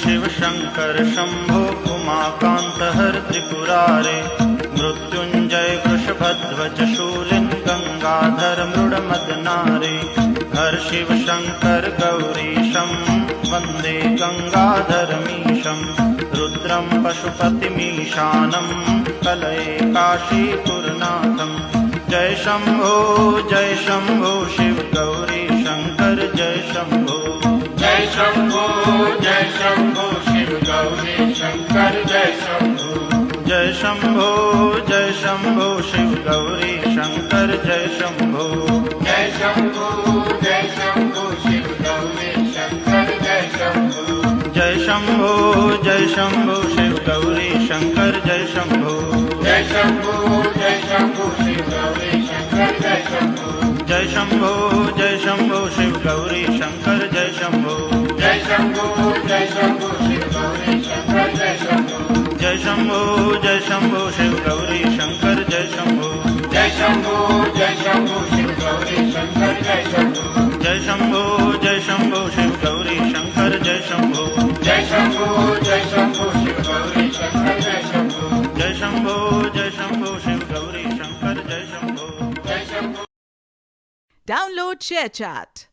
शिव शंकर शंभो उमाकांत हर त्रिपुरारे मृत्युंजय वृषभध्वज शूलिन गंगाधर मृडमदनारे हर शिव शंकर गौरीशं वंदे गंगाधरमीशं रुद्रं पशुपतिमीशानं कलये काशीपुरनाथं जय शंभो शिव गौरी शंकर जय शंभो शिव गौरी शंकर जय शंभो जय शंभो शिव गौरी शंकर जय शंभो जय शंभो शिव गौरी शंकर जय शंभो जय शंभो शिव गौरी शंकर जय शंभो जय शंभो शिव गौरी शंकर जय शंभो जय शंभो शिव गौरी शंकर जय शंभो जय शंभो शिव गौरी शंकर जय शंभो जय शंभो शिव गौरी शंकर जय शंभो जय शंभो शिव गौरी शंकर जय शंभो जय शंभो शिव गौरी शंकर जय शंभो जय शंभो शिव गौरी शंकर जय शंभो जय शंभो शिव गौरी शंकर जय शंभो जय शंभो Download ShareChat.